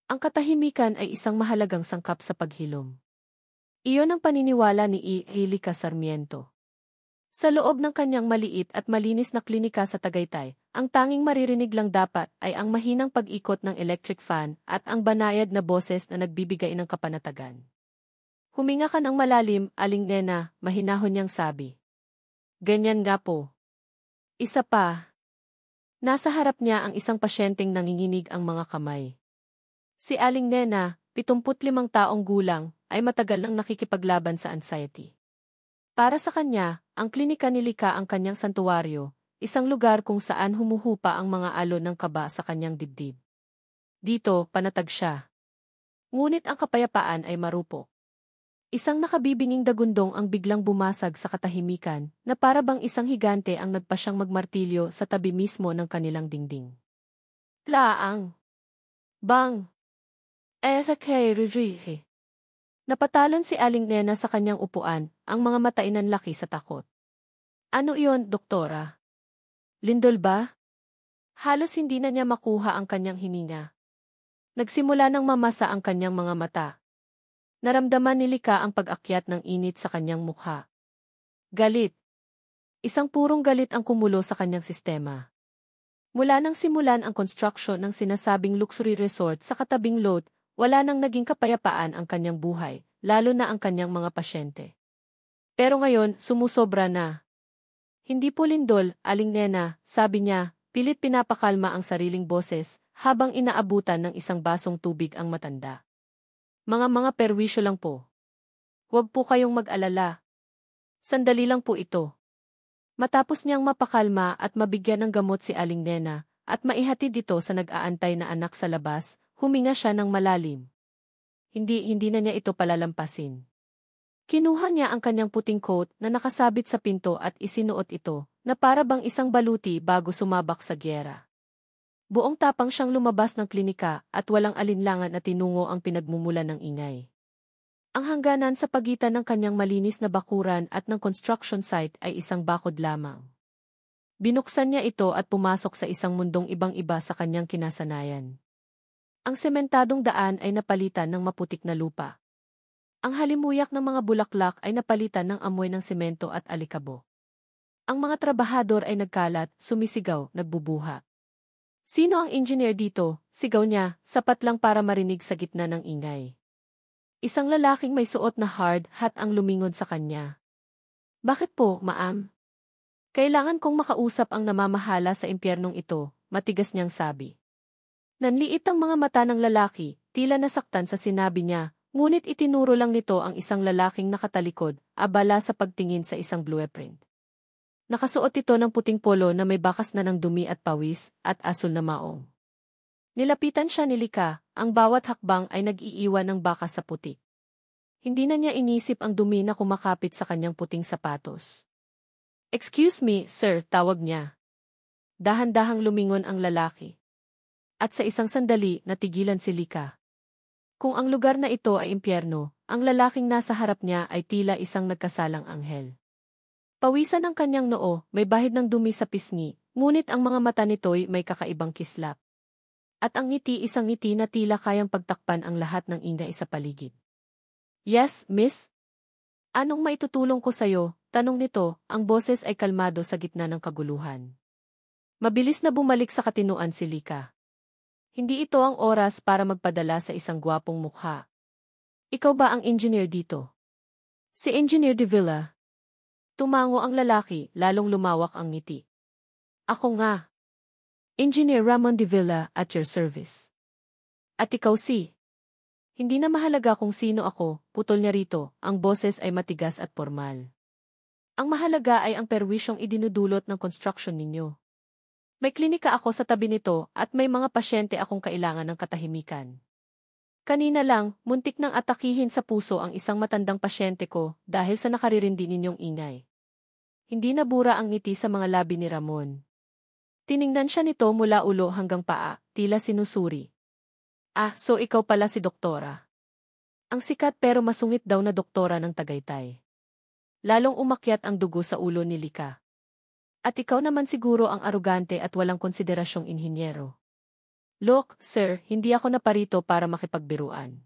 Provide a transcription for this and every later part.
Ang katahimikan ay isang mahalagang sangkap sa paghilom. Iyon ang paniniwala ni Elika Sarmiento. Sa loob ng kanyang maliit at malinis na klinika sa Tagaytay, ang tanging maririnig lang dapat ay ang mahinang pag-ikot ng electric fan at ang banayad na boses na nagbibigay ng kapanatagan. Huminga ka ng malalim, Aling Nena, mahinahon niyang sabi. Ganyan nga po. Isa pa. Nasa harap niya ang isang pasyenteng nanginginig ang mga kamay. Si Aling Nena, 75 taong gulang, ay matagal nang nakikipaglaban sa anxiety. Para sa kanya, ang klinika ni Lika ang kanyang santuwaryo, isang lugar kung saan humuhupa ang mga alon ng kaba sa kanyang dibdib. Dito, panatag siya. Ngunit ang kapayapaan ay marupok. Isang nakabibinging dagundong ang biglang bumasag sa katahimikan, na para bang isang higante ang nagpasyang magmartilyo sa tabi mismo ng kanilang dingding. Laang! Bang! Sa kay Rujrihe. Napatalon si Aling Nena sa kanyang upuan, ang mga mata inanlaki sa takot. Ano iyon, doktora? Lindol ba? Halos hindi na niya makuha ang kanyang hininga. Nagsimula ng mamasa ang kanyang mga mata. Naramdaman ni Lika ang pag-akyat ng init sa kanyang mukha. Galit. Isang purong galit ang kumulo sa kanyang sistema. Mula nang simulan ang construction ng sinasabing luxury resort sa katabing lot, wala nang naging kapayapaan ang kanyang buhay, lalo na ang kanyang mga pasyente. Pero ngayon, sumusobra na. Hindi po lindol, Aling Nena, sabi niya, pilit pinapakalma ang sariling boses, habang inaabutan ng isang basong tubig ang matanda. Mga perwisyo lang po. Huwag po kayong mag-alala. Sandali lang po ito. Matapos niyang mapakalma at mabigyan ng gamot si Aling Nena, at maihatid dito sa nag-aantay na anak sa labas, huminga siya ng malalim. Hindi na niya ito palalampasin. Kinuha niya ang kanyang puting coat na nakasabit sa pinto at isinuot ito, na para bang isang baluti bago sumabak sa gyera. Buong tapang siyang lumabas ng klinika at walang alinlangan na tinungo ang pinagmumulan ng ingay. Ang hangganan sa pagitan ng kanyang malinis na bakuran at ng construction site ay isang bakod lamang. Binuksan niya ito at pumasok sa isang mundong ibang-iba sa kanyang kinasanayan. Ang sementadong daan ay napalitan ng maputik na lupa. Ang halimuyak ng mga bulaklak ay napalitan ng amoy ng semento at alikabo. Ang mga trabahador ay nagkalat, sumisigaw, nagbubuha. Sino ang engineer dito? Sigaw niya, sapat lang para marinig sa gitna ng ingay. Isang lalaking may suot na hard hat ang lumingon sa kanya. Bakit po, ma'am? Kailangan kong makausap ang namamahala sa impyernong ito, matigas niyang sabi. Nanliit ang mga mata ng lalaki, tila nasaktan sa sinabi niya, ngunit itinuro lang nito ang isang lalaking nakatalikod, abala sa pagtingin sa isang blueprint. Nakasuot ito ng puting polo na may bakas na ng dumi at pawis, at asul na maong. Nilapitan siya ni Lika, ang bawat hakbang ay nag-iiwan ng bakas sa putik. Hindi na niya inisip ang dumi na kumakapit sa kanyang puting sapatos. Excuse me, sir, tawag niya. Dahan-dahang lumingon ang lalaki. At sa isang sandali, natigilan si Lika. Kung ang lugar na ito ay impyerno, ang lalaking nasa harap niya ay tila isang nagkasalang anghel. Pawisan ang kanyang noo, may bahid ng dumi sa pisngi, ngunit ang mga mata nito'y may kakaibang kislap. At ang ngiti isang ngiti na tila kayang pagtakpan ang lahat ng ingay sa paligid. Yes, miss? Anong maitutulong ko sa'yo? Tanong nito, ang boses ay kalmado sa gitna ng kaguluhan. Mabilis na bumalik sa katinuan si Lika. Hindi ito ang oras para magpadala sa isang gwapong mukha. Ikaw ba ang engineer dito? Si Engineer De Villa. Tumango ang lalaki, lalong lumawak ang ngiti. Ako nga. Engineer Ramon De Villa, at your service. At ikaw si? Hindi na mahalaga kung sino ako, putol niya rito, ang boses ay matigas at formal. Ang mahalaga ay ang perwisyong idinudulot ng construction ninyo. May klinika ako sa tabi nito at may mga pasyente akong kailangan ng katahimikan. Kanina lang, muntik nang atakihin sa puso ang isang matandang pasyente ko dahil sa nakaririndi ninyong ingay. Hindi nabura ang ngiti sa mga labi ni Ramon. Tiningnan siya nito mula ulo hanggang paa, tila sinusuri. So ikaw pala si doktora. Ang sikat pero masungit daw na doktora ng Tagaytay. Lalong umakyat ang dugo sa ulo ni Lika. At ikaw naman siguro ang arugante at walang konsiderasyong inhinyero. Look, sir, hindi ako naparito para makipagbiruan.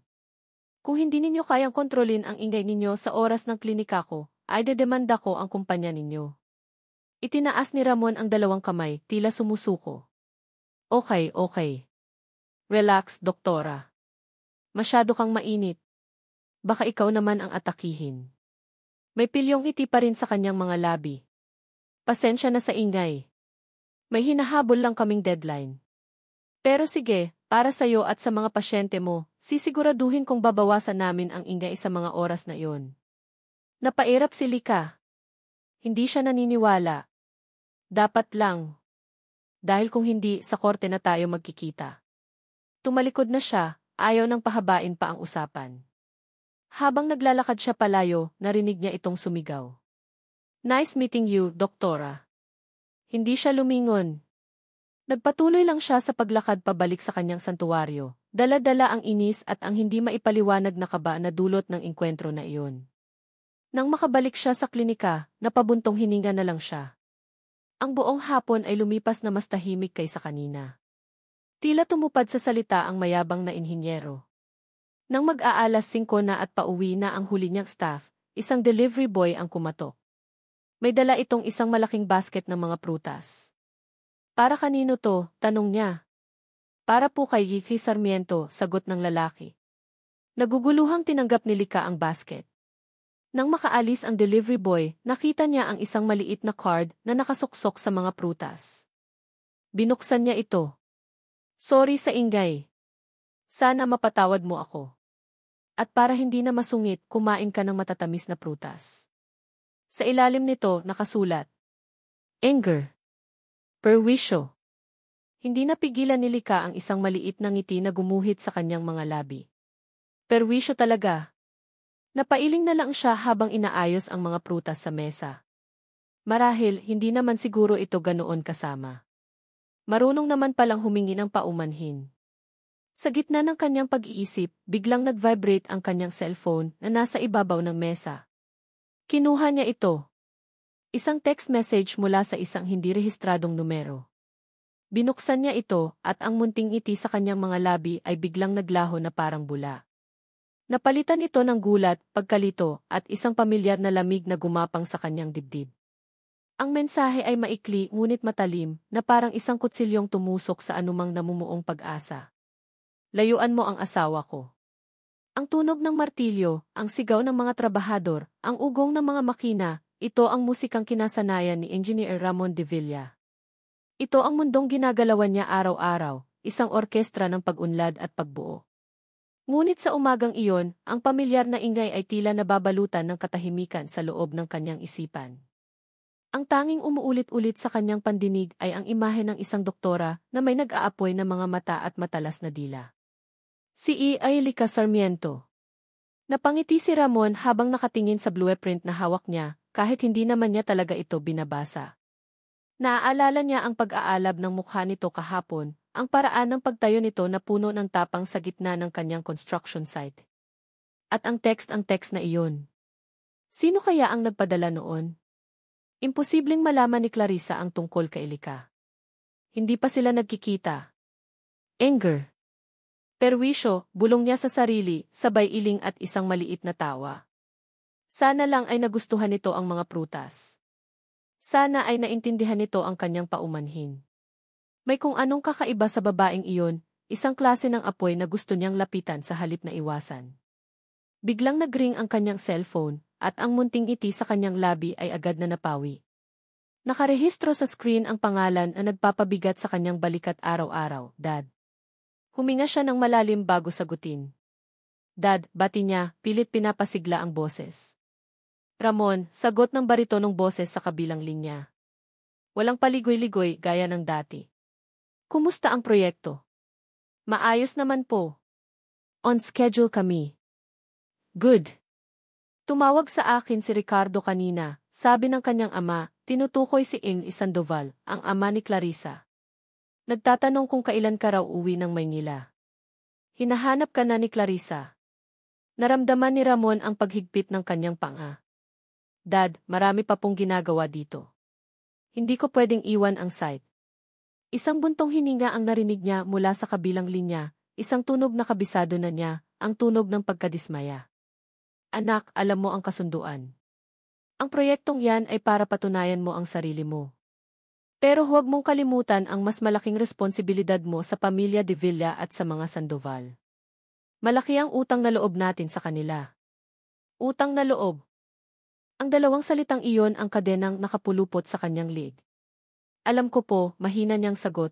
Kung hindi ninyo kayang kontrolin ang ingay ninyo sa oras ng klinika ko, ay dedemanda ko ang kumpanya ninyo. Itinaas ni Ramon ang dalawang kamay, tila sumusuko. Okay, okay. Relax, doktora. Masyado kang mainit. Baka ikaw naman ang atakihin. May pilyong ngiti pa rin sa kanyang mga labi. Pasensya na sa ingay. May hinahabol lang kaming deadline. Pero sige, para sa'yo at sa mga pasyente mo, sisiguraduhin kong babawasan namin ang ingay sa mga oras na iyon. Napairap si Lika. Hindi siya naniniwala. Dapat lang. Dahil kung hindi, sa korte na tayo magkikita. Tumalikod na siya, ayaw nang pahabain pa ang usapan. Habang naglalakad siya palayo, narinig niya itong sumigaw. Nice meeting you, doktora. Hindi siya lumingon. Nagpatuloy lang siya sa paglakad pabalik sa kanyang santuwaryo, dala-dala ang inis at ang hindi maipaliwanag na kaba na dulot ng engkwentro na iyon. Nang makabalik siya sa klinika, napabuntong hininga na lang siya. Ang buong hapon ay lumipas na mas tahimik kaysa kanina. Tila tumupad sa salita ang mayabang na inhinyero. Nang mag-aalas 5 na at pauwi na ang huli niyang staff, isang delivery boy ang kumatok. May dala itong isang malaking basket ng mga prutas. Para kanino to? Tanong niya. Para po kay Yifi Sarmiento, sagot ng lalaki. Naguguluhang tinanggap ni Lika ang basket. Nang makaalis ang delivery boy, nakita niya ang isang maliit na card na nakasuksok sa mga prutas. Binuksan niya ito. Sorry sa ingay. Sana mapatawad mo ako. At para hindi na masungit, kumain ka ng matatamis na prutas. Sa ilalim nito, nakasulat. Anger. Perwisyo. Hindi napigilan ni Lika ang isang maliit na ngiti na gumuhit sa kanyang mga labi. Perwisyo talaga. Napailing na lang siya habang inaayos ang mga prutas sa mesa. Marahil, hindi naman siguro ito ganoon kasama. Marunong naman palang humingi ng paumanhin. Sa gitna ng kanyang pag-iisip, biglang nag-vibrate ang kanyang cellphone na nasa ibabaw ng mesa. Kinuha niya ito. Isang text message mula sa isang hindi rehistradong numero. Binuksan niya ito at ang munting ngiti sa kanyang mga labi ay biglang naglaho na parang bula. Napalitan ito ng gulat, pagkalito at isang pamilyar na lamig na gumapang sa kanyang dibdib. Ang mensahe ay maikli ngunit matalim na parang isang kutsilyong tumusok sa anumang namumuong pag-asa. Layuan mo ang asawa ko. Ang tunog ng martilyo, ang sigaw ng mga trabahador, ang ugong ng mga makina, ito ang musikang kinasanayan ni Engineer Ramon de Villa. Ito ang mundong ginagalawan niya araw-araw, isang orkestra ng pag-unlad at pagbuo. Ngunit sa umagang iyon, ang pamilyar na ingay ay tila nababalutan ng katahimikan sa loob ng kanyang isipan. Ang tanging umuulit-ulit sa kanyang pandinig ay ang imahe ng isang doktora na may nag-aapoy na mga mata at matalas na dila. Si Lika Sarmiento. Napangiti si Ramon habang nakatingin sa blueprint na hawak niya, kahit hindi naman niya talaga ito binabasa. Naaalala niya ang pag-aalab ng mukha nito kahapon, ang paraan ng pagtayo nito na puno ng tapang sa gitna ng kanyang construction site. At ang text na iyon. Sino kaya ang nagpadala noon? Imposibleng malaman ni Clarissa ang tungkol kay Lika. Hindi pa sila nagkikita. Anger. Perwisyo, bulong niya sa sarili, sabay iling at isang maliit na tawa. Sana lang ay nagustuhan nito ang mga prutas. Sana ay naintindihan nito ang kanyang paumanhin. May kung anong kakaiba sa babaeng iyon, isang klase ng apoy na gusto niyang lapitan sa halip na iwasan. Biglang nagring ang kanyang cellphone, at ang munting ngiti sa kanyang labi ay agad na napawi. Nakarehistro sa screen ang pangalan na nagpapabigat sa kanyang balikat araw-araw, Dad. Huminga siya ng malalim bago sagutin. Dad, bati niya, pilit pinapasigla ang boses. Ramon, sagot ng baritonong boses sa kabilang linya. Walang paligoy-ligoy gaya ng dati. Kumusta ang proyekto? Maayos naman po. On schedule kami. Good. Tumawag sa akin si Ricardo kanina, sabi ng kanyang ama, tinutukoy si Ing Sandoval, ang ama ni Clarissa. Nagtatanong kung kailan ka raw uwi ng Maynila. Hinahanap ka na ni Clarissa. Naramdaman ni Ramon ang paghigpit ng kanyang panga. Dad, marami pa pong ginagawa dito. Hindi ko pwedeng iwan ang site. Isang buntong hininga ang narinig niya mula sa kabilang linya, isang tunog na kabisado na niya, ang tunog ng pagkadismaya. Anak, alam mo ang kasunduan. Ang proyektong yan ay para patunayan mo ang sarili mo. Pero huwag mong kalimutan ang mas malaking responsibilidad mo sa pamilya de Villa at sa mga Sandoval. Malaki ang utang na loob natin sa kanila. Utang na loob. Ang dalawang salitang iyon ang kadenang nakapulupot sa kanyang lig. Alam ko po, mahina niyang sagot.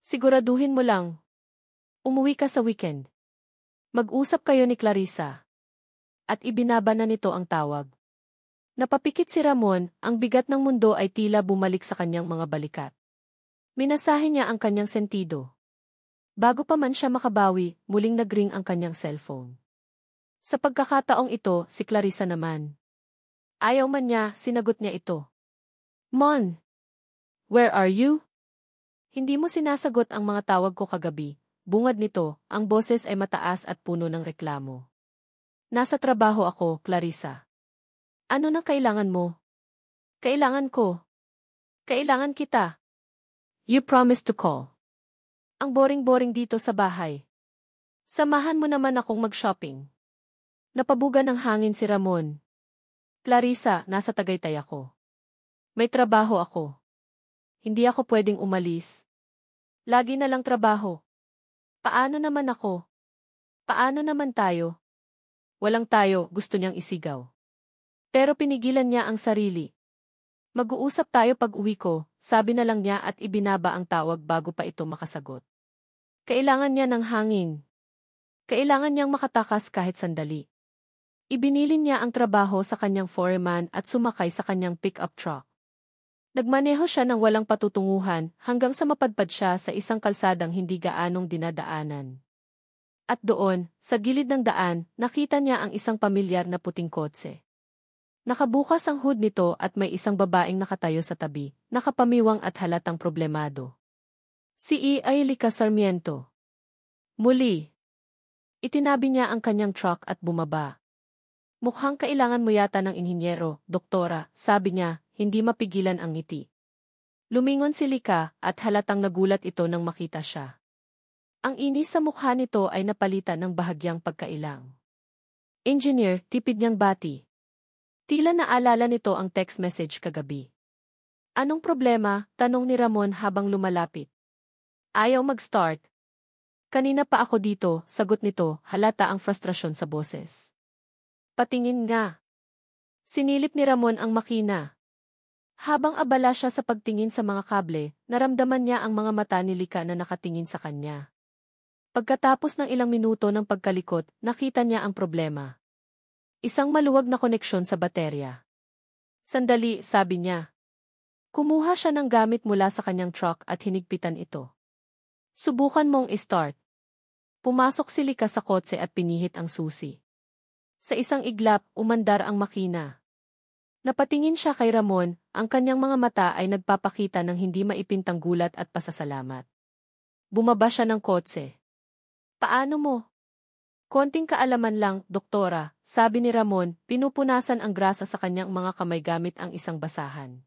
Siguraduhin mo lang. Umuwi ka sa weekend. Mag-usap kayo ni Clarissa. At ibinaba na nito ang tawag. Napapikit si Ramon, ang bigat ng mundo ay tila bumalik sa kanyang mga balikat. Minasahe niya ang kanyang sentido. Bago pa man siya makabawi, muling nagring ang kanyang cellphone. Sa pagkakataong ito, si Clarissa naman. Ayaw man niya, sinagot niya ito. Mon! Where are you? Hindi mo sinasagot ang mga tawag ko kagabi. Bungad nito, ang boses ay mataas at puno ng reklamo. Nasa trabaho ako, Clarissa. Ano nang kailangan mo? Kailangan ko. Kailangan kita. You promised to call. Ang boring-boring dito sa bahay. Samahan mo naman akong mag-shopping. Napabuga ng hangin si Ramon. Clarissa, nasa Tagaytay ako. May trabaho ako. Hindi ako pwedeng umalis. Lagi na lang trabaho. Paano naman ako? Paano naman tayo? Walang tayo, gusto niyang isigaw. Pero pinigilan niya ang sarili. Mag-uusap tayo pag uwi ko, sabi na lang niya at ibinaba ang tawag bago pa ito makasagot. Kailangan niya ng hangin. Kailangan niyang makatakas kahit sandali. Ibinilin niya ang trabaho sa kanyang foreman at sumakay sa kanyang pick-up truck. Nagmaneho siya ng walang patutunguhan hanggang sa mapadpad siya sa isang kalsadang hindi gaanong dinadaanan. At doon, sa gilid ng daan, nakita niya ang isang pamilyar na puting kotse. Nakabukas ang hood nito at may isang babaeng nakatayo sa tabi, nakapamiwang at halatang problemado. Si Ailica Sarmiento. Muli. Itinabi niya ang kanyang truck at bumaba. Mukhang kailangan mo yata ng inhinyero, doktora, sabi niya, hindi mapigilan ang ngiti. Lumingon si Lika at halatang nagulat ito nang makita siya. Ang inis sa mukha nito ay napalitan ng bahagyang pagkailang. Engineer, tipid niyang bati. Tila naalala nito ang text message kagabi. Anong problema? Tanong ni Ramon habang lumalapit. Ayaw mag-start. Kanina pa ako dito, sagot nito, halata ang frustrasyon sa boses. Patingin nga. Sinilip ni Ramon ang makina. Habang abala siya sa pagtingin sa mga kable, naramdaman niya ang mga mata ni Lika na nakatingin sa kanya. Pagkatapos ng ilang minuto ng pagkalikot, nakita niya ang problema. Isang maluwag na koneksyon sa baterya. Sandali, sabi niya. Kumuha siya ng gamit mula sa kanyang truck at hinigpitan ito. Subukan mong i-start. Pumasok si Lika sa kotse at pinihit ang susi. Sa isang iglap, umandar ang makina. Napatingin siya kay Ramon, ang kanyang mga mata ay nagpapakita ng hindi maipintang gulat at pasasalamat. Bumaba siya ng kotse. Paano mo? Konting kaalaman lang, doktora, sabi ni Ramon, pinupunasan ang grasa sa kanyang mga kamay gamit ang isang basahan.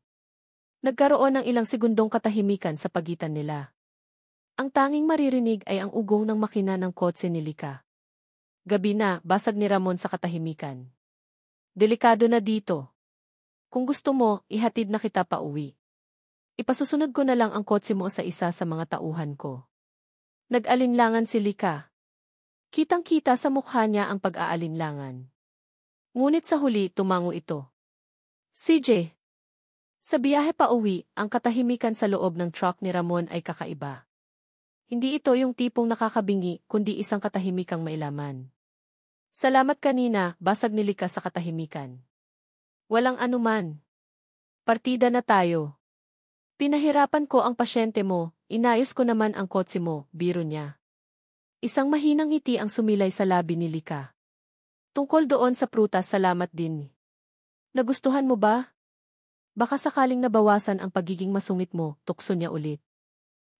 Nagkaroon ng ilang segundong katahimikan sa pagitan nila. Ang tanging maririnig ay ang ugong ng makina ng kotse ni Lika. Gabi na, basag ni Ramon sa katahimikan. Delikado na dito. Kung gusto mo, ihatid na kita pa uwi. Ipasusunod ko na lang ang kotse mo sa isa sa mga tauhan ko. Nag-alinlangan si Lika. Kitang-kita sa mukha niya ang pag-aalinlangan. Ngunit sa huli, tumango ito. CJ. Sa biyahe pa uwi, ang katahimikan sa loob ng truck ni Ramon ay kakaiba. Hindi ito yung tipong nakakabingi, kundi isang katahimikang mailaman. Salamat kanina, basag ni Lika sa katahimikan. Walang anuman. Partida na tayo. Pinahirapan ko ang pasyente mo, inayos ko naman ang kotse mo, biro niya. Isang mahinang ngiti ang sumilay sa labi ni Lika. Tungkol doon sa prutas, salamat din. Nagustuhan mo ba? Baka sakaling nabawasan ang pagiging masungit mo, tukso niya ulit.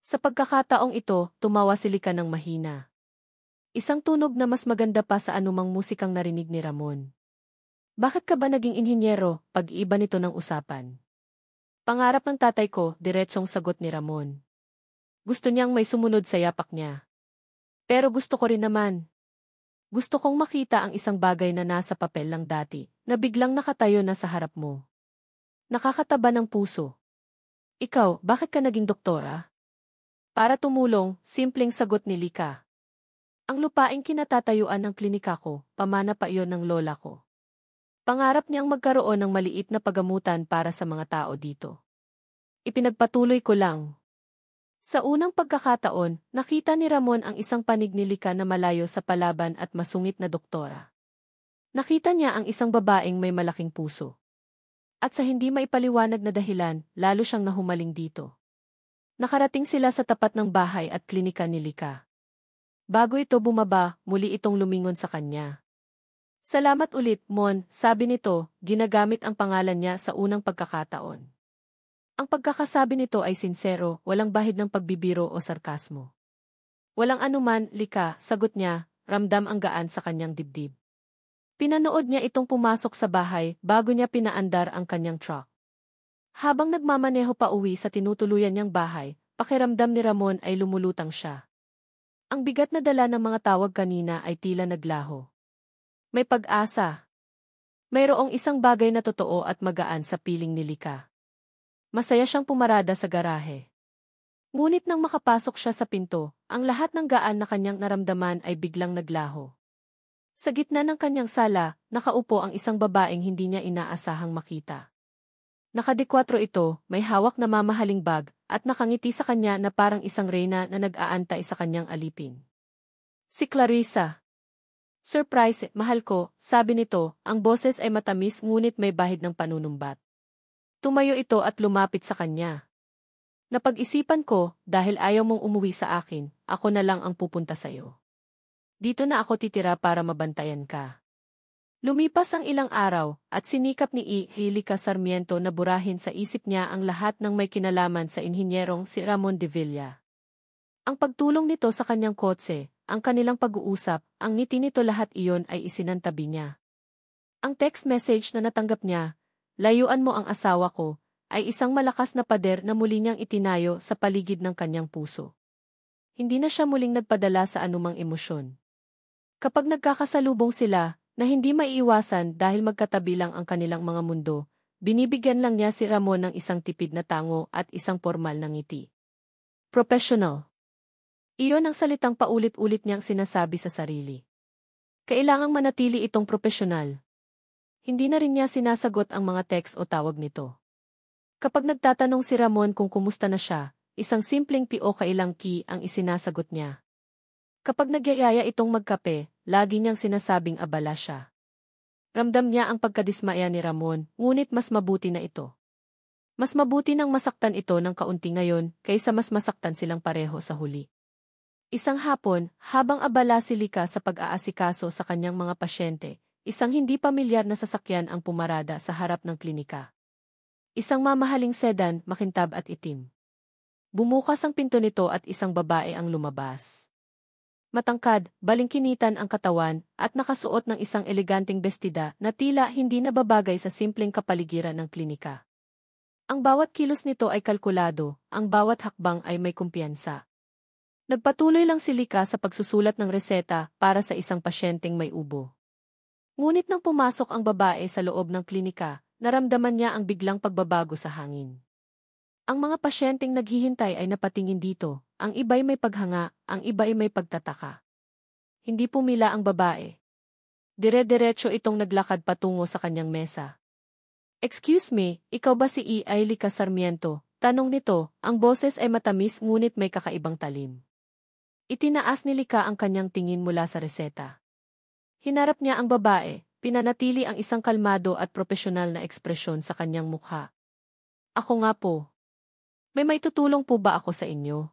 Sa pagkakataong ito, tumawa si Lika ng mahina. Isang tunog na mas maganda pa sa anumang musikang narinig ni Ramon. Bakit ka ba naging inhinyero? Pag-iba nito ng usapan. Pangarap ng tatay ko, diretsong sagot ni Ramon. Gusto niyang may sumunod sa yapak niya. Pero gusto ko rin naman. Gusto kong makita ang isang bagay na nasa papel lang dati, na biglang nakatayo na sa harap mo. Nakakataba ng puso. Ikaw, bakit ka naging doktora? Para tumulong, simpleng sagot ni Lika. Ang lupaing kinatatayuan ng klinika ko, pamana pa iyon ng lola ko. Pangarap niyang magkaroon ng maliit na pagamutan para sa mga tao dito. Ipinagpatuloy ko lang. Sa unang pagkakataon, nakita ni Ramon ang isang panig ni Lika na malayo sa palaban at masungit na doktora. Nakita niya ang isang babaeng may malaking puso. At sa hindi maipaliwanag na dahilan, lalo siyang nahumaling dito. Nakarating sila sa tapat ng bahay at klinika ni Lika. Bago ito bumaba, muli itong lumingon sa kanya. Salamat ulit, Mon, sabi nito, ginagamit ang pangalan niya sa unang pagkakataon. Ang pagkakasabi nito ay sinsero, walang bahid ng pagbibiro o sarkasmo. Walang anuman, Lika, sagot niya, ramdam ang gaan sa kanyang dibdib. Pinanood niya itong pumasok sa bahay bago niya pinaandar ang kanyang truck. Habang nagmamaneho pa uwi sa tinutuluyan niyang bahay, pakiramdam ni Ramon ay lumulutang siya. Ang bigat na dala ng mga tawag kanina ay tila naglaho. May pag-asa. Mayroong isang bagay na totoo at magaan sa piling ni Lika. Masaya siyang pumarada sa garahe. Ngunit nang makapasok siya sa pinto, ang lahat ng gaan na kanyang naramdaman ay biglang naglaho. Sa gitna ng kanyang sala, nakaupo ang isang babaeng hindi niya inaasahang makita. Nakadekwatro ito, may hawak na mamahaling bag, at nakangiti sa kanya na parang isang reyna na nag-aantay sa kanyang alipin. Si Clarissa. Surprise, mahal ko, sabi nito, ang boses ay matamis ngunit may bahid ng panunumbat. Tumayo ito at lumapit sa kanya. Napag-isipan ko, dahil ayaw mong umuwi sa akin, ako na lang ang pupunta sa'yo. Dito na ako titira para mabantayan ka. Lumipas ang ilang araw, at sinikap ni Lika Sarmiento na burahin sa isip niya ang lahat ng may kinalaman sa inhinyerong si Ramon de Villa. Ang pagtulong nito sa kanyang kotse, ang kanilang pag-uusap, ang ngiti nito lahat iyon ay isinantabi niya. Ang text message na natanggap niya, layuan mo ang asawa ko, ay isang malakas na pader na muli niyang itinayo sa paligid ng kanyang puso. Hindi na siya muling nagpadala sa anumang emosyon. Kapag nagkakasalubong sila, na hindi maiiwasan dahil magkatabi lang ang kanilang mga mundo, binibigyan lang niya si Ramon ng isang tipid na tango at isang formal na ngiti. Professional. Iyon ang salitang paulit-ulit niyang sinasabi sa sarili. Kailangang manatili itong profesional. Hindi na rin niya sinasagot ang mga text o tawag nito. Kapag nagtatanong si Ramon kung kumusta na siya, isang simpleng o kailang ki ang isinasagot niya. Kapag nagyayaya itong magkape, lagi niyang sinasabing abala siya. Ramdam niya ang pagkadismaya ni Ramon, ngunit mas mabuti na ito. Mas mabuti nang masaktan ito ng kaunti ngayon, kaysa mas masaktan silang pareho sa huli. Isang hapon, habang abala si Lika sa pag-aasikaso sa kanyang mga pasyente, isang hindi pamilyar na sasakyan ang pumarada sa harap ng klinika. Isang mamahaling sedan, makintab at itim. Bumukas ang pinto nito at isang babae ang lumabas. Matangkad, balingkinitan ang katawan, at nakasuot ng isang eleganteng bestida na tila hindi nababagay sa simpleng kapaligiran ng klinika. Ang bawat kilos nito ay kalkulado, ang bawat hakbang ay may kumpiyansa. Nagpatuloy lang si Lika sa pagsusulat ng reseta para sa isang pasyenteng may ubo. Ngunit nang pumasok ang babae sa loob ng klinika, naramdaman niya ang biglang pagbabago sa hangin. Ang mga pasyenteng naghihintay ay napatingin dito, ang iba'y may paghanga, ang iba'y may pagtataka. Hindi pumila ang babae. Dire-diretso itong naglakad patungo sa kanyang mesa. Excuse me, ikaw ba si Lika Sarmiento? Tanong nito, ang boses ay matamis ngunit may kakaibang talim. Itinaas ni Lika ang kanyang tingin mula sa reseta. Hinarap niya ang babae, pinanatili ang isang kalmado at propesyonal na ekspresyon sa kanyang mukha. Ako nga po. May maitutulong po ba ako sa inyo?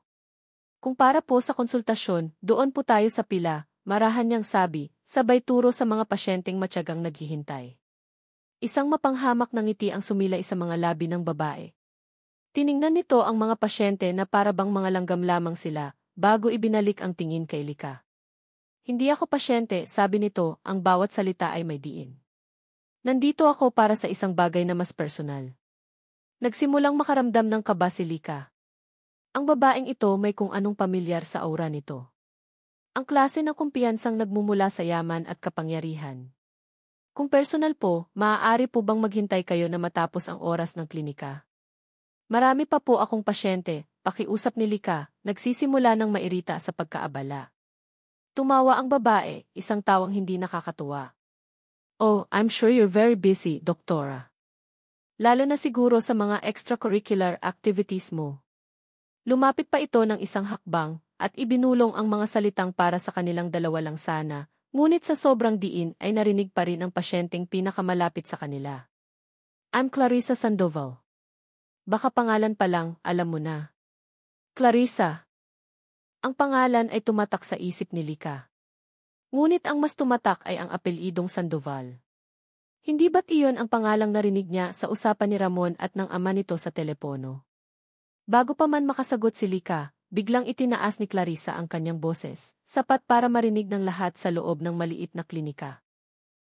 Kung para po sa konsultasyon, doon po tayo sa pila, marahan niyang sabi, sabay turo sa mga pasyenteng matyagang naghihintay. Isang mapanghamak na ngiti ang sumilay sa mga labi ng babae. Tiningnan nito ang mga pasyente na para bang mga langgam lamang sila, bago ibinalik ang tingin kay Lika. Hindi ako pasyente, sabi nito, ang bawat salita ay may diin. Nandito ako para sa isang bagay na mas personal. Nagsimulang makaramdam ng kaba si Lika. Ang babaeng ito may kung anong pamilyar sa aura nito. Ang klase ng kumpiyansang nagmumula sa yaman at kapangyarihan. Kung personal po, maaari po bang maghintay kayo na matapos ang oras ng klinika? Marami pa po akong pasyente, pakiusap ni Lika, nagsisimula ng mairita sa pagkaabala. Tumawa ang babae, isang tawang hindi nakakatuwa. Oh, I'm sure you're very busy, doktora. Lalo na siguro sa mga extracurricular activities mo. Lumapit pa ito ng isang hakbang, at ibinulong ang mga salitang para sa kanilang dalawa lang sana, ngunit sa sobrang diin ay narinig pa rin ang pasyenteng pinakamalapit sa kanila. I'm Clarissa Sandoval. Baka pangalan pa lang, alam mo na. Clarissa. Ang pangalan ay tumatak sa isip ni Lika. Ngunit ang mas tumatak ay ang apelyidong Sandoval. Hindi ba't iyon ang pangalang narinig niya sa usapan ni Ramon at ng ama nito sa telepono? Bago pa man makasagot si Lika, biglang itinaas ni Clarissa ang kanyang boses, sapat para marinig ng lahat sa loob ng maliit na klinika.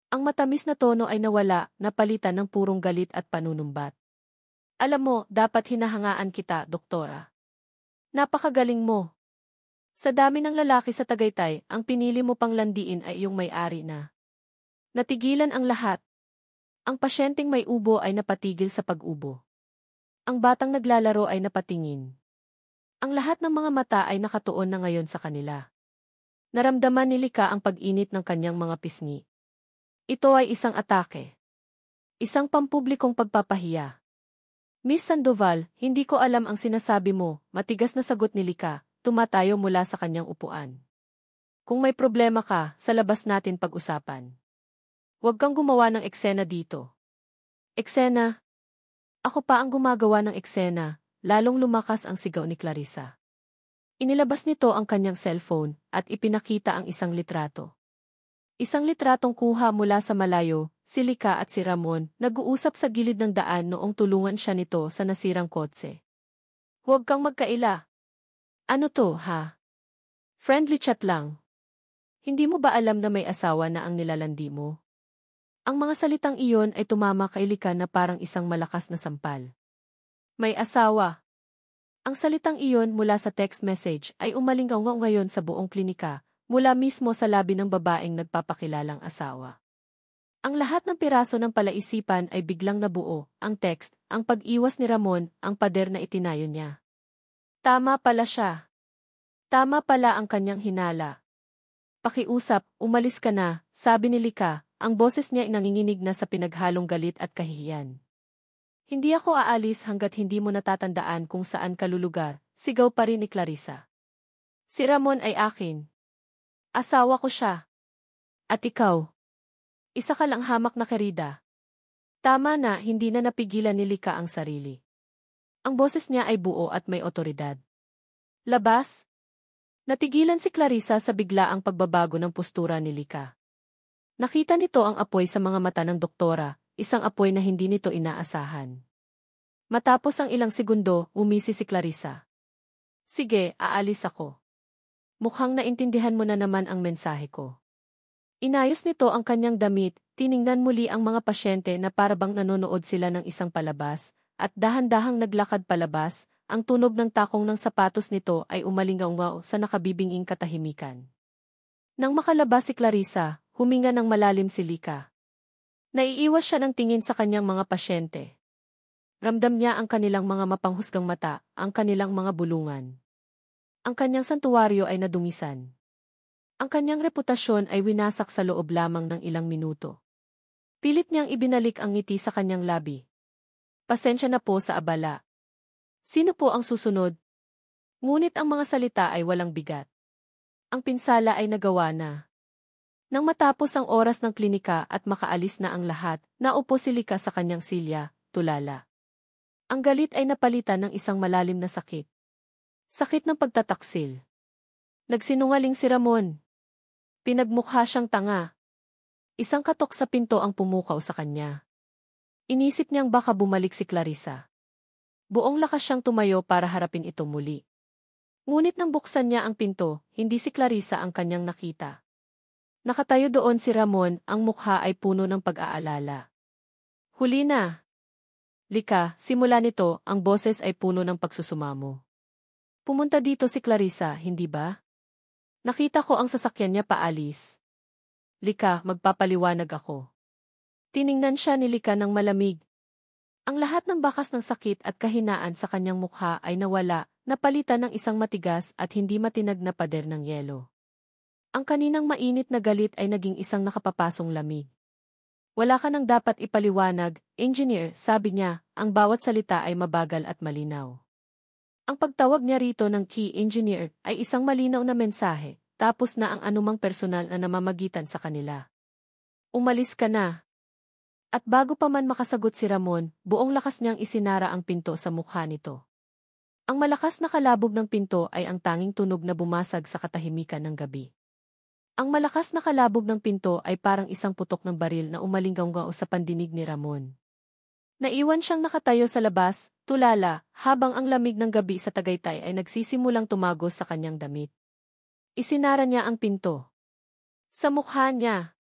Ang matamis na tono ay nawala, napalitan ng purong galit at panunumbat. Alam mo, dapat hinahangaan kita, doktora. Napakagaling mo. Sa dami ng lalaki sa Tagaytay, ang pinili mo pang landiin ay iyong may-ari na. Natigilan ang lahat. Ang pasyenteng may ubo ay napatigil sa pag-ubo. Ang batang naglalaro ay napatingin. Ang lahat ng mga mata ay nakatuon na ngayon sa kanila. Naramdaman ni Lika ang pag-init ng kanyang mga pisngi. Ito ay isang atake. Isang pampublikong pagpapahiya. Miss Sandoval, hindi ko alam ang sinasabi mo, matigas na sagot ni Lika, tumatayo mula sa kanyang upuan. Kung may problema ka, sa labas natin pag-usapan. Huwag kang gumawa ng eksena dito. Eksena? Ako pa ang gumagawa ng eksena, lalong lumakas ang sigaw ni Clarissa. Inilabas nito ang kanyang cellphone at ipinakita ang isang litrato. Isang litratong kuha mula sa malayo, si Lika at si Ramon nag-uusap sa gilid ng daan noong tulungan siya nito sa nasirang kotse. Huwag kang magkaila. Ano to, ha? Friendly chat lang. Hindi mo ba alam na may asawa na ang nilalandi mo? Ang mga salitang iyon ay tumama kay Lika na parang isang malakas na sampal. May asawa. Ang salitang iyon mula sa text message ay umalingaw ngayon sa buong klinika, mula mismo sa labi ng babaeng nagpapakilalang asawa. Ang lahat ng piraso ng palaisipan ay biglang nabuo, ang text, ang pag-iwas ni Ramon, ang pader na itinayo niya. Tama pala siya. Tama pala ang kanyang hinala. Pakiusap, umalis ka na, sabi ni Lika, ang boses niya ay nanginginig na sa pinaghalong galit at kahihiyan. Hindi ako aalis hanggat hindi mo natatandaan kung saan ka lulugar, sigaw pa rin ni Clarissa. Si Ramon ay akin. Asawa ko siya. At ikaw? Isa ka lang hamak na kerida. Tama na, hindi na napigilan ni Lika ang sarili. Ang boses niya ay buo at may otoridad. Labas? Natigilan si Clarissa sa biglaang pagbabago ng postura ni Lika. Nakita nito ang apoy sa mga mata ng doktora, isang apoy na hindi nito inaasahan. Matapos ang ilang segundo, umisi si Clarissa. Sige, aalis ako. Mukhang naintindihan mo na naman ang mensahe ko. Inayos nito ang kanyang damit, tiningnan muli ang mga pasyente na parabang nanonood sila ng isang palabas, at dahan-dahang naglakad palabas, ang tunog ng takong ng sapatos nito ay umalingaw sa nakabibinging katahimikan. Nang makalabas si Clarissa, huminga ng malalim si Lika. Naiiwas siya ng tingin sa kanyang mga pasyente. Ramdam niya ang kanilang mga mapanghusgang mata, ang kanilang mga bulungan. Ang kanyang santuwaryo ay nadumisan. Ang kanyang reputasyon ay winasak sa loob lamang ng ilang minuto. Pilit niyang ibinalik ang ngiti sa kanyang labi. Pasensya na po sa abala. Sino po ang susunod? Ngunit ang mga salita ay walang bigat. Ang pinsala ay nagawa na. Nang matapos ang oras ng klinika at makaalis na ang lahat, naupo si Lika sa kanyang silya, tulala. Ang galit ay napalitan ng isang malalim na sakit. Sakit ng pagtataksil. Nagsinungaling si Ramon. Pinagmukha siyang tanga. Isang katok sa pinto ang pumukaw sa kanya. Inisip niyang baka bumalik si Clarissa. Buong lakas siyang tumayo para harapin ito muli. Ngunit nang buksan niya ang pinto, hindi si Clarissa ang kanyang nakita. Nakatayo doon si Ramon, ang mukha ay puno ng pag-aalala. Huli na. Lika, simula nito, ang boses ay puno ng pagsusumamo. Pumunta dito si Clarissa, hindi ba? Nakita ko ang sasakyan niya paalis. Lika, magpapaliwanag ako. Tiningnan siya ni Lika ng malamig. Ang lahat ng bakas ng sakit at kahinaan sa kanyang mukha ay nawala, napalitan ng isang matigas at hindi matinag na pader ng yelo. Ang kaninang mainit na galit ay naging isang nakapapasong lamig. Wala ka nang dapat ipaliwanag, engineer, sabi niya, ang bawat salita ay mabagal at malinaw. Ang pagtawag niya rito ng key engineer ay isang malinaw na mensahe, tapos na ang anumang personal na namamagitan sa kanila. Umalis ka na. At bago pa man makasagot si Ramon, buong lakas niyang isinara ang pinto sa mukha nito. Ang malakas na kalabog ng pinto ay ang tanging tunog na bumasag sa katahimikan ng gabi. Ang malakas na kalabog ng pinto ay parang isang putok ng baril na umalinggaw sa pandinig ni Ramon. Naiwan siyang nakatayo sa labas, tulala, habang ang lamig ng gabi sa Tagaytay ay nagsisimulang tumagos sa kanyang damit. Isinara niya ang pinto. Sa mukha niya.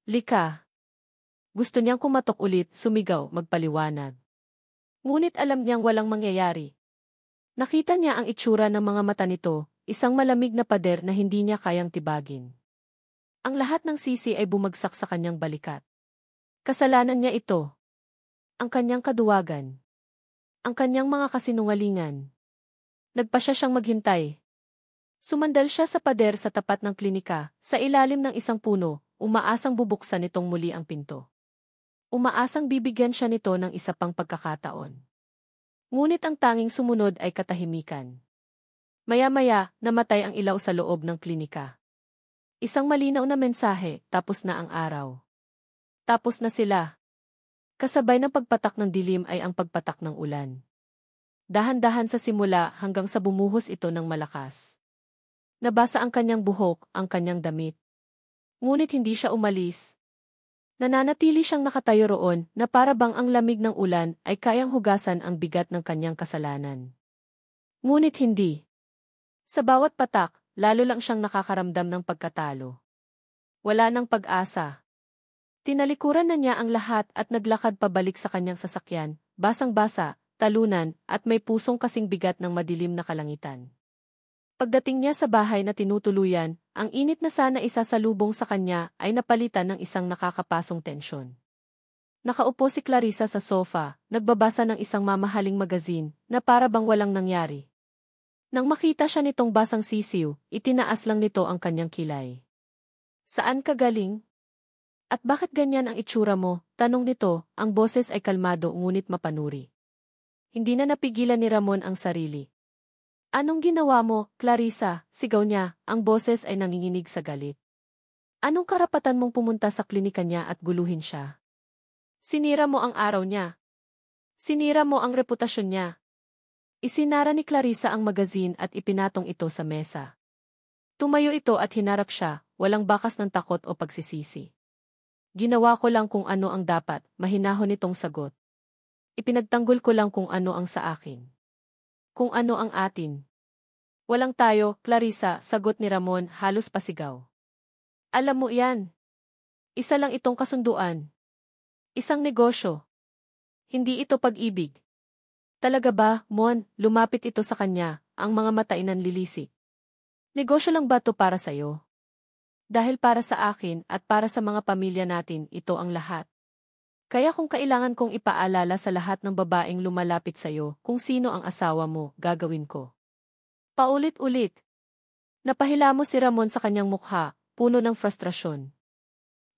Lika. Gusto niyang kumatok ulit, sumigaw, magpaliwanag. Ngunit alam niyang walang mangyayari. Nakita niya ang itsura ng mga mata nito, isang malamig na pader na hindi niya kayang tibagin. Ang lahat ng sisi ay bumagsak sa kanyang balikat. Kasalanan niya ito. Ang kanyang kaduwagan. Ang kanyang mga kasinungalingan. Nagpasya siyang maghintay. Sumandal siya sa pader sa tapat ng klinika, sa ilalim ng isang puno, umaasang bubuksan nitong muli ang pinto. Umaasang bibigyan siya nito ng isa pang pagkakataon. Ngunit ang tanging sumunod ay katahimikan. Maya-maya, namatay ang ilaw sa loob ng klinika. Isang malinaw na mensahe, tapos na ang araw. Tapos na sila. Kasabay ng pagpatak ng dilim ay ang pagpatak ng ulan. Dahan-dahan sa simula hanggang sa bumuhos ito ng malakas. Nabasa ang kanyang buhok, ang kanyang damit. Ngunit hindi siya umalis. Nananatili siyang nakatayo roon na para bang ang lamig ng ulan ay kayang hugasan ang bigat ng kanyang kasalanan. Ngunit hindi. Sa bawat patak, lalo lang siyang nakakaramdam ng pagkatalo. Wala nang pag-asa. Tinalikuran na niya ang lahat at naglakad pabalik sa kanyang sasakyan, basang-basa, talunan, at may pusong kasing bigat ng madilim na kalangitan. Pagdating niya sa bahay na tinutuluyan, ang init na sana isasalubong sa kanya ay napalitan ng isang nakakapasong tensyon. Nakaupo si Clarissa sa sofa, nagbabasa ng isang mamahaling magazine, na para bang walang nangyari. Nang makita siya nitong basang sisiw, itinaas lang nito ang kanyang kilay. Saan ka galing? At bakit ganyan ang itsura mo? Tanong nito, ang boses ay kalmado ngunit mapanuri. Hindi na napigilan ni Ramon ang sarili. Anong ginawa mo, Clarissa? Sigaw niya, ang boses ay nanginginig sa galit. Anong karapatan mong pumunta sa klinika niya at guluhin siya? Sinira mo ang araw niya. Sinira mo ang reputasyon niya. Isinara ni Clarissa ang magazine at ipinatong ito sa mesa. Tumayo ito at hinarap siya, walang bakas ng takot o pagsisisi. Ginawa ko lang kung ano ang dapat, mahinahon itong sagot. Ipinagtanggol ko lang kung ano ang sa akin. Kung ano ang atin. Walang tayo, Clarissa, sagot ni Ramon, halos pasigaw. Alam mo yan. Isa lang itong kasunduan. Isang negosyo. Hindi ito pag-ibig. Talaga ba, Mon, lumapit ito sa kanya, ang mga mata ay nanlilisik. Negosyo lang ba ito para sa'yo? Dahil para sa akin at para sa mga pamilya natin, ito ang lahat. Kaya kung kailangan kong ipaalala sa lahat ng babaeng lumalapit sa'yo kung sino ang asawa mo, gagawin ko. Paulit-ulit. Napahilamos si Ramon sa kanyang mukha, puno ng frustrasyon.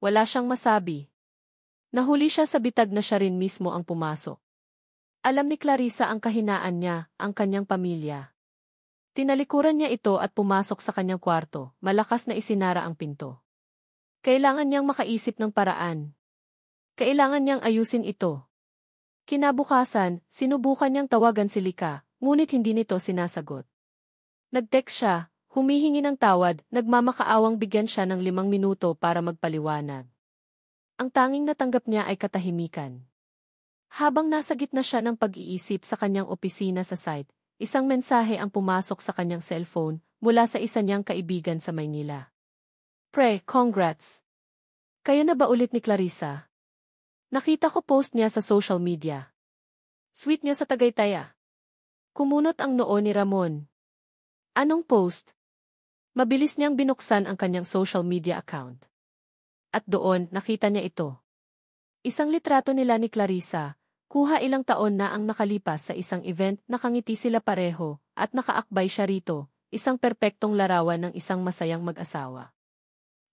Wala siyang masabi. Nahuli siya sa bitag na siya rin mismo ang pumasok. Alam ni Clarissa ang kahinaan niya, ang kanyang pamilya. Tinalikuran niya ito at pumasok sa kanyang kwarto, malakas na isinara ang pinto. Kailangan niyang makaisip ng paraan. Kailangan niyang ayusin ito. Kinabukasan, sinubukan niyang tawagan si Lika, ngunit hindi nito sinasagot. Nag-text siya, humihingi ng tawad, nagmamakaawang bigyan siya ng 5 minuto para magpaliwanag. Ang tanging natanggap niya ay katahimikan. Habang nasa gitna siya ng pag-iisip sa kanyang opisina sa site, isang mensahe ang pumasok sa kanyang cellphone mula sa isa niyang kaibigan sa Maynila. Pre, congrats! Kayo na ba ulit ni Clarissa? Nakita ko post niya sa social media. Sweet niya sa Tagaytay ah. Kumunot ang noo ni Ramon. Anong post? Mabilis niyang binuksan ang kanyang social media account. At doon, nakita niya ito. Isang litrato nila ni Clarissa, kuha ilang taon na ang nakalipas sa isang event, nakangiti sila pareho, at nakaakbay siya rito, isang perpektong larawan ng isang masayang mag-asawa.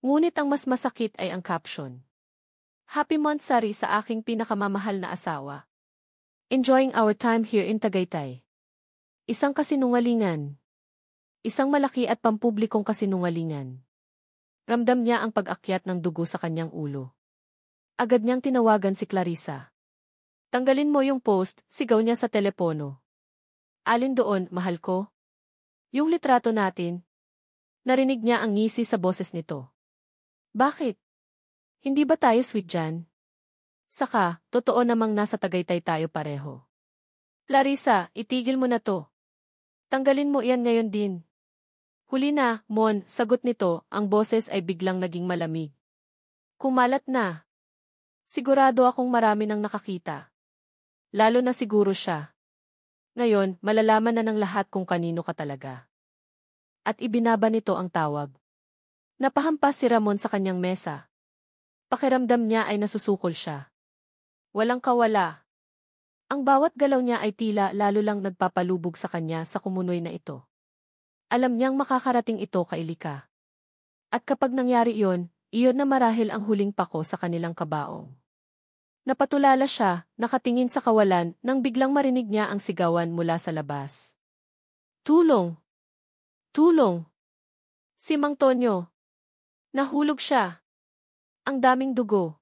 Ngunit ang mas masakit ay ang caption. Happy Monthsary sa aking pinakamamahal na asawa. Enjoying our time here in Tagaytay. Isang kasinungalingan. Isang malaki at pampublikong kasinungalingan. Ramdam niya ang pag-akyat ng dugo sa kanyang ulo. Agad niyang tinawagan si Clarissa. Tanggalin mo yung post, sigaw niya sa telepono. Alin doon, mahal ko? Yung litrato natin. Narinig niya ang ngisi sa boses nito. Bakit? Hindi ba tayo sweet dyan? Saka, totoo namang nasa Tagaytay tayo pareho. Clarissa, itigil mo na to. Tanggalin mo iyan ngayon din. Huli na, Mon, sagot nito, ang boses ay biglang naging malamig. Kumalat na. Sigurado akong marami nang nakakita. Lalo na siguro siya. Ngayon, malalaman na ng lahat kung kanino ka talaga. At ibinaba nito ang tawag. Napahampas si Ramon sa kanyang mesa. Pakiramdam niya ay nasusukol siya. Walang kawala. Ang bawat galaw niya ay tila lalo lang nagpapalubog sa kanya sa kumunoy na ito. Alam niyang makakarating ito kay Lika. At kapag nangyari iyon na marahil ang huling pako sa kanilang kabaong. Napatulala siya, nakatingin sa kawalan, nang biglang marinig niya ang sigawan mula sa labas. Tulong! Tulong! Si Mang Tonyo! Nahulog siya! Ang daming dugo!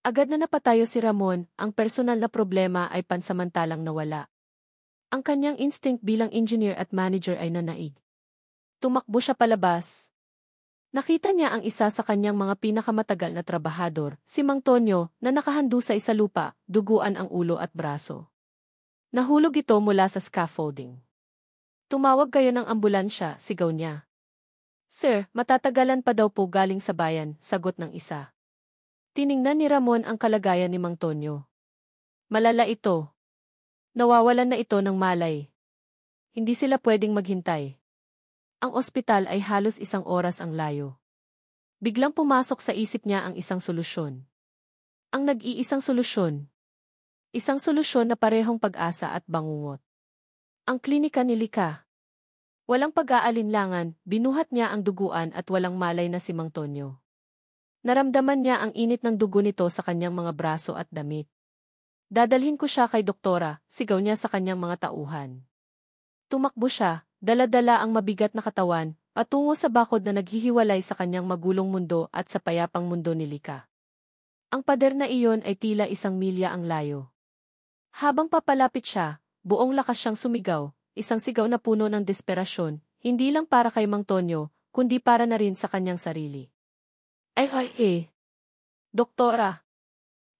Agad na napatayo si Ramon, ang personal na problema ay pansamantalang nawala. Ang kanyang instinct bilang engineer at manager ay nanaig. Tumakbo siya palabas. Nakita niya ang isa sa kanyang mga pinakamatagal na trabahador, si Mang Tonyo, na nakahando sa isalupa, duguan ang ulo at braso. Nahulog ito mula sa scaffolding. Tumawag kayo ng ambulansya, sigaw niya. Sir, matatagalan pa daw po galing sa bayan, sagot ng isa. Tiningnan ni Ramon ang kalagayan ni Mang Tonyo. Malala ito. Nawawalan na ito ng malay. Hindi sila pwedeng maghintay. Ang ospital ay halos 1 oras ang layo. Biglang pumasok sa isip niya ang isang solusyon. Ang nag-iisang solusyon. Isang solusyon na parehong pag-asa at bangungot. Ang klinika ni Lika. Walang pag-aalinlangan, binuhat niya ang duguan at walang malay na si Mang Tonyo. Naramdaman niya ang init ng dugo nito sa kanyang mga braso at damit. Dadalhin ko siya kay doktora, sigaw niya sa kanyang mga tauhan. Tumakbo siya, dala-dala ang mabigat na katawan, patungo sa bakod na naghihiwalay sa kanyang magulong mundo at sa payapang mundo ni Lika. Ang pader na iyon ay tila 1 milya ang layo. Habang papalapit siya, buong lakas siyang sumigaw, isang sigaw na puno ng desperasyon, hindi lang para kay Mang Tonyo, kundi para na rin sa kanyang sarili. Doktora!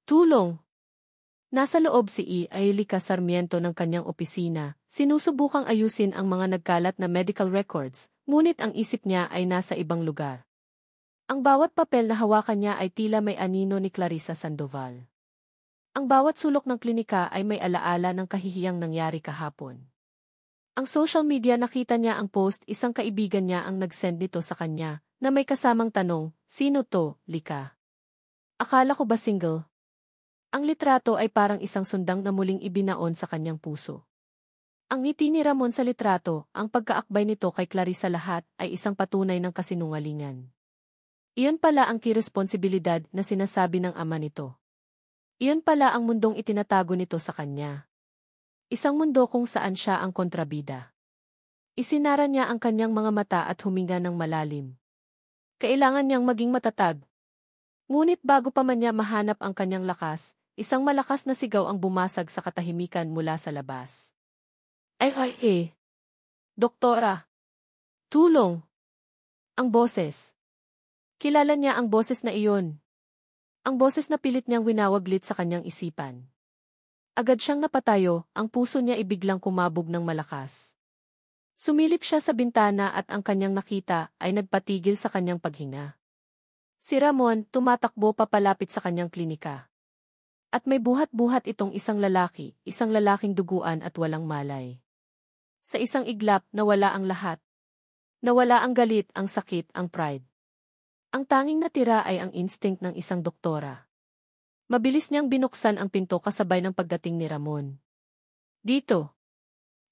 Tulong! Nasa loob si Lika Sarmiento ng kanyang opisina, sinusubukang ayusin ang mga nagkalat na medical records, ngunit ang isip niya ay nasa ibang lugar. Ang bawat papel na hawakan niya ay tila may anino ni Clarissa Sandoval. Ang bawat sulok ng klinika ay may alaala ng kahihiyang nangyari kahapon. Ang social media nakita niya ang post, isang kaibigan niya ang nag-send nito sa kanya, na may kasamang tanong, sino to, Lika? Akala ko ba single? Ang litrato ay parang isang sundang na muling ibinaon sa kanyang puso. Ang ngiti ni Ramon sa litrato, ang pagkaakbay nito kay Clarissa lahat ay isang patunay ng kasinungalingan. Iyon pala ang kiresponsibilidad na sinasabi ng ama nito. Iyon pala ang mundong itinatago nito sa kanya. Isang mundo kung saan siya ang kontrabida. Isinara niya ang kanyang mga mata at huminga ng malalim. Kailangan niyang maging matatag. Ngunit bago pa man niya mahanap ang kanyang lakas, isang malakas na sigaw ang bumasag sa katahimikan mula sa labas. Doktora! Tulong! Ang boses. Kilala niya ang boses na iyon. Ang boses na pilit niyang winawaglit sa kanyang isipan. Agad siyang napatayo, ang puso niya ibiglang kumabog ng malakas. Sumilip siya sa bintana at ang kanyang nakita ay nagpatigil sa kanyang paghinga. Si Ramon tumatakbo papalapit sa kanyang klinika. At may buhat-buhat itong isang lalaking duguan at walang malay. Sa isang iglap, nawala ang lahat. Nawala ang galit, ang sakit, ang pride. Ang tanging natira ay ang instinct ng isang doktora. Mabilis niyang binuksan ang pinto kasabay ng pagdating ni Ramon. Dito.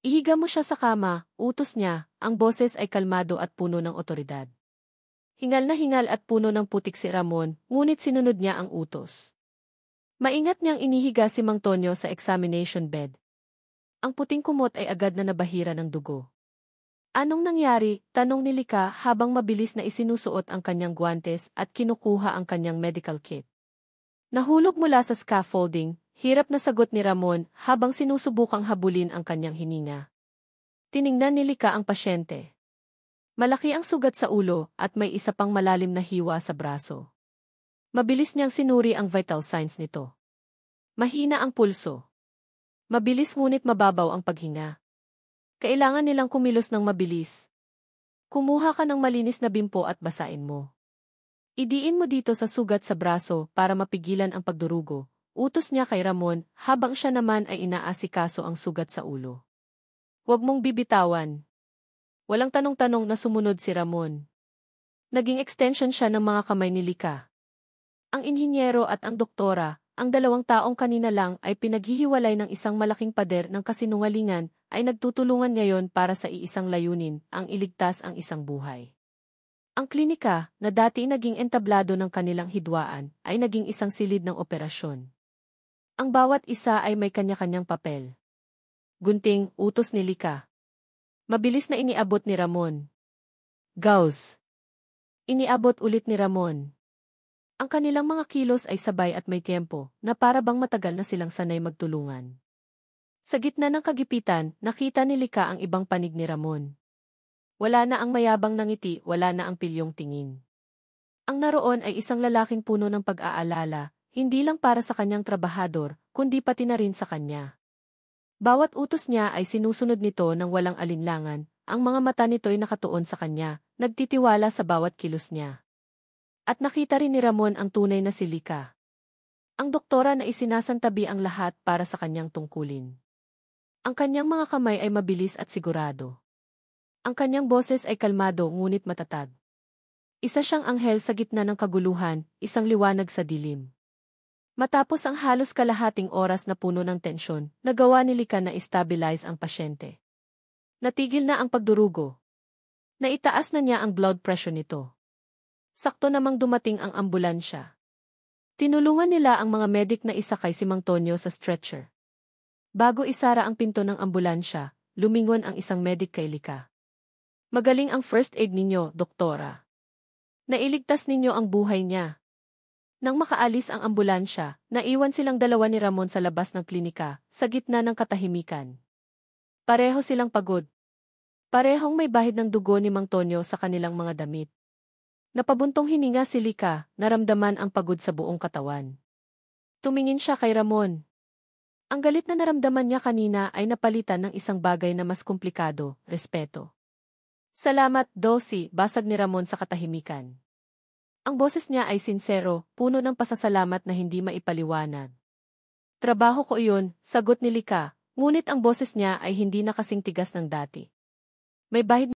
Ihiga mo siya sa kama, utos niya, ang boses ay kalmado at puno ng otoridad. Hingal na hingal at puno ng putik si Ramon, ngunit sinunod niya ang utos. Maingat niyang inihiga si Mang Tonyo sa examination bed. Ang puting kumot ay agad na nabahira ng dugo. Anong nangyari? Tanong ni Lika habang mabilis na isinusuot ang kanyang guwantes at kinukuha ang kanyang medical kit. Nahulog mula sa scaffolding, hirap na sagot ni Ramon habang sinusubukang habulin ang kanyang hininga. Tiningnan ni Lika ang pasyente. Malaki ang sugat sa ulo at may isa pang malalim na hiwa sa braso. Mabilis niyang sinuri ang vital signs nito. Mahina ang pulso. Mabilis ngunit mababaw ang paghinga. Kailangan nilang kumilos ng mabilis. Kumuha ka ng malinis na bimpo at basain mo. Idiin mo dito sa sugat sa braso para mapigilan ang pagdurugo, utos niya kay Ramon habang siya naman ay inaasikaso ang sugat sa ulo. Huwag mong bibitawan. Walang tanong-tanong na sumunod si Ramon. Naging extension siya ng mga kamay ni Lika. Ang inhinyero at ang doktora, ang dalawang taong kanina lang ay pinaghihiwalay ng isang malaking pader ng kasinungalingan, ay nagtutulungan ngayon para sa iisang layunin, ang iligtas ang isang buhay. Ang klinika, na dati naging entablado ng kanilang hidwaan, ay naging isang silid ng operasyon. Ang bawat isa ay may kanya-kanyang papel. Gunting, utos ni Lika. Mabilis na iniabot ni Ramon. Gauze. Iniabot ulit ni Ramon. Ang kanilang mga kilos ay sabay at may tiempo, na para bang matagal na silang sanay magtulungan. Sa gitna ng kagipitan, nakita ni Lika ang ibang panig ni Ramon. Wala na ang mayabang na ngiti, wala na ang pilyong tingin. Ang naroon ay isang lalaking puno ng pag-aalala, hindi lang para sa kanyang trabahador, kundi pati na rin sa kanya. Bawat utos niya ay sinusunod nito ng walang alinlangan, ang mga mata nito'y nakatuon sa kanya, nagtitiwala sa bawat kilos niya. At nakita rin ni Ramon ang tunay na si Lika. Ang doktora na isinasantabi ang lahat para sa kanyang tungkulin. Ang kanyang mga kamay ay mabilis at sigurado. Ang kanyang boses ay kalmado ngunit matatag. Isa siyang anghel sa gitna ng kaguluhan, isang liwanag sa dilim. Matapos ang halos kalahating oras na puno ng tensyon, nagawa ni Lika na stabilize ang pasyente. Natigil na ang pagdurugo. Naitaas na niya ang blood pressure nito. Sakto namang dumating ang ambulansya. Tinulungan nila ang mga medik na isakay si Mang Tonyo sa stretcher. Bago isara ang pinto ng ambulansya, lumingon ang isang medik kay Lika. Magaling ang first aid ninyo, doktora. Nailigtas ninyo ang buhay niya. Nang makaalis ang ambulansya, naiwan silang dalawa ni Ramon sa labas ng klinika, sa gitna ng katahimikan. Pareho silang pagod. Parehong may bahid ng dugo ni Mang Tonyo sa kanilang mga damit. Napabuntong hininga si Lika, naramdaman ang pagod sa buong katawan. Tumingin siya kay Ramon. Ang galit na naramdaman niya kanina ay napalitan ng isang bagay na mas komplikado, respeto. Salamat, Dosi, basag ni Ramon sa katahimikan. Ang boses niya ay sinsero, puno ng pasasalamat na hindi maipaliwanag. Trabaho ko iyon, sagot ni Lika, ngunit ang boses niya ay hindi na kasing tigas ng dati. May bahid